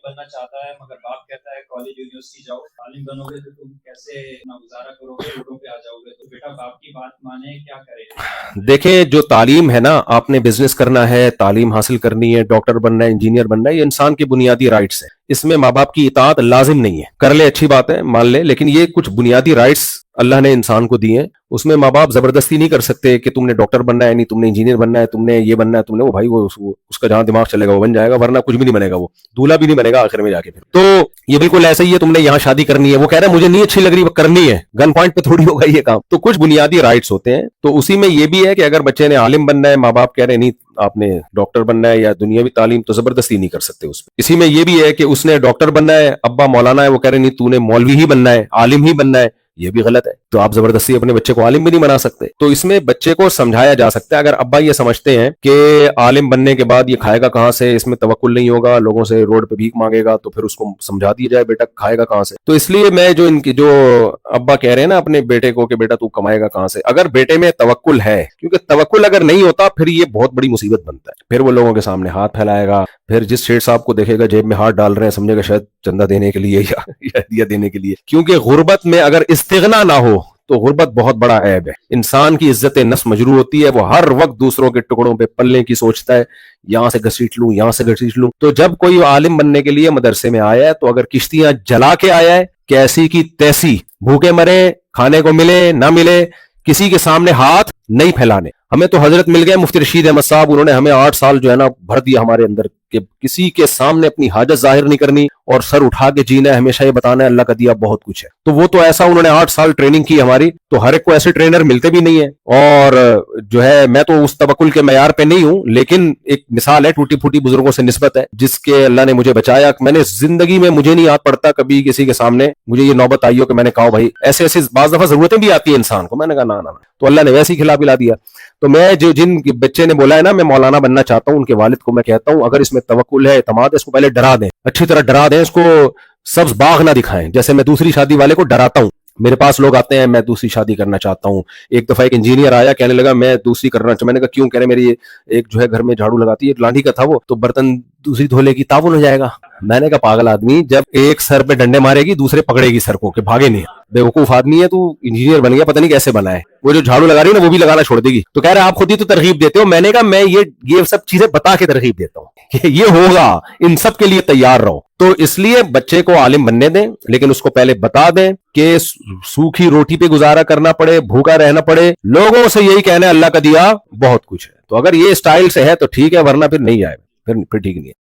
بننا چاہتا ہے مگر باپ کہتا ہے کالج یونیورسٹی جاؤ، عالم بنو گے تو تم کیسے اپنا گزارا کرو گے، روڈوں پہ آ جاؤ گے، تو بیٹا باپ کی بات مانے، کیا کرے؟ دیکھیں جو تعلیم ہے نا، آپ نے بزنس کرنا ہے، تعلیم حاصل کرنی ہے، ڈاکٹر بننا ہے، انجینئر بننا ہے، یہ انسان کے بنیادی رائٹس ہیں. اس میں ماں باپ کی اطاعت لازم نہیں ہے. کر لے اچھی بات ہے، مان لے، لیکن یہ کچھ بنیادی رائٹس اللہ نے انسان کو دیے ہیں. اس میں ماں باپ زبردستی نہیں کر سکتے کہ تم نے ڈاکٹر بننا ہے، نہیں تم نے انجینئر بننا ہے، تم نے یہ بننا ہے، تم نے وہ. بھائی وہ اس کا جہاں دماغ چلے گا وہ بن جائے گا، ورنہ کچھ بھی نہیں بنے گا، وہ دولہا بھی نہیں بنے گا آخر میں جا کے. پھر تو یہ بالکل ایسا ہی ہے، تم نے یہاں شادی کرنی ہے، وہ کہہ رہا ہے مجھے نہیں اچھی لگ رہی، وہ کرنی ہے، گن پوائنٹ پہ تھوڑی ہوگا یہ کام. تو کچھ بنیادی رائٹس ہوتے ہیں. تو اسی میں یہ بھی ہے کہ اگر بچے نے عالم بننا ہے، ماں باپ کہہ رہے ہیں نہیں آپ نے ڈاکٹر بننا ہے یا دنیاوی تعلیم، تو زبردستی نہیں کر سکتے اس میں. اسی میں یہ بھی ہے کہ اس نے ڈاکٹر بننا ہے، ابا مولانا ہے، وہ کہہ رہے ہیں نہیں تو نے مولوی ہی بننا ہے، عالم ہی بننا ہے، یہ بھی غلط ہے. تو آپ زبردستی اپنے بچے کو عالم بھی نہیں بنا سکتے. تو اس میں بچے کو سمجھایا جا سکتا ہے. اگر ابا یہ سمجھتے ہیں کہ عالم بننے کے بعد یہ کھائے گا کہاں سے، اس میں توکل نہیں ہوگا، لوگوں سے روڈ پہ بھیک مانگے گا، تو پھر اس کو سمجھا دیا جائے بیٹا کھائے گا کہاں سے. تو اس لیے میں جو ان کی جو ابا کہہ رہے ہیں نا اپنے بیٹے کو کہ بیٹا تو کمائے گا کہاں سے، اگر بیٹے میں توکل ہے، کیونکہ توکل اگر نہیں ہوتا پھر یہ بہت بڑی مصیبت بنتا ہے. پھر وہ لوگوں کے سامنے ہاتھ پھیلائے گا، پھر جس شیخ صاحب کو دیکھے گا جیب میں ہاتھ ڈال رہے ہیں سمجھے گا شاید چندہ دینے کے لیے یا ہدیہ دینے کے لیے. کیونکہ غربت میں اگر استغنا نہ ہو تو غربت بہت بڑا عیب ہے. انسان کی عزت نفس مجروح ہوتی ہے، وہ ہر وقت دوسروں کے ٹکڑوں پہ پلنے کی سوچتا ہے، یہاں سے گھسیٹ لوں یہاں سے گھسیٹ لوں. تو جب کوئی عالم بننے کے لیے مدرسے میں آیا ہے تو اگر کشتیاں جلا کے آیا ہے، کیسی کی تیسی، بھوکے مرے، کھانے کو ملے نہ ملے، کسی کے سامنے ہاتھ نہیں پھیلانے. ہمیں تو حضرت مل گئے مفتی رشید احمد صاحب، انہوں نے ہمیں 8 سال جو ہے نا بھر دیا ہمارے اندر کہ کسی کے سامنے اپنی حاجت ظاہر نہیں کرنی اور سر اٹھا کے جینا ہے، ہمیشہ یہ بتانا ہے اللہ کا دیا بہت کچھ ہے. تو وہ تو ایسا انہوں نے 8 سال ٹریننگ کی ہماری. تو ہر ایک کو ایسے ٹرینر ملتے بھی نہیں ہیں. اور جو ہے میں تو اس توکل کے معیار پہ نہیں ہوں، لیکن ایک مثال ہے، ٹوٹی پھوٹی بزرگوں سے نسبت ہے جس کے اللہ نے مجھے بچایا. میں نے زندگی میں مجھے نہیں یاد پڑتا کبھی کسی کے سامنے مجھے یہ نوبت آئی ہو کہ میں نے کہا بھائی ایسے ایسے بعض دفعہ ضرورتیں بھی آتی ہیں انسان کو، میں نے کہا نہ تو اللہ نے ویسے ہی کھلا پلا دیا. تو میں جو جن بچے نے بولا ہے نا میں مولانا بننا چاہتا ہوں، ان کے والد کو میں کہتا ہوں اگر اس میں توکل ہے، اعتماد ہے، اس کو پہلے ڈرا دیں، اچھی طرح ڈرا دیں، اس کو سبز باغ نہ دکھائیں. جیسے میں دوسری شادی والے کو ڈراتا ہوں، میرے پاس لوگ آتے ہیں میں دوسری شادی کرنا چاہتا ہوں. ایک دفعہ ایک انجینئر آیا کہنے لگا میں دوسری کرنا چاہتا ہوں. میں نے کہا کیوں؟ کہہ رہے میری ایک جو ہے گھر میں جھاڑو لگاتی ہے، لانڈی کا تھا وہ، تو برتن دوسری دھولے کی تعاون ہو جائے گا. میں نے کہا پاگل آدمی، جب ایک سر پہ ڈنڈے مارے گی دوسرے پکڑے گی سر کو کہ بھاگے نہیں. بے وقوف آدمی ہے تو، انجینئر بن گیا پتہ نہیں کیسے بنا ہے. وہ جو جھاڑو لگا رہی ہے نا وہ بھی لگانا چھوڑ دے گی. تو کہہ رہے آپ خود ہی تو ترغیب دیتے ہو. میں نے کہا میں یہ سب چیزیں بتا کے ترغیب دیتا ہوں کہ یہ ہوگا، ان سب کے لیے تیار رہو. تو اس لیے بچے کو عالم بننے دیں، لیکن اس کو پہلے بتا دیں کہ سوکھی روٹی پہ گزارا کرنا پڑے، بھوکا رہنا پڑے، لوگوں سے یہی کہنا ہے اللہ کا دیا بہت کچھ ہے. تو اگر یہ اسٹائل سے ہے تو ٹھیک ہے، ورنہ پھر نہیں آئے، پھر ٹھیک نہیں ہے.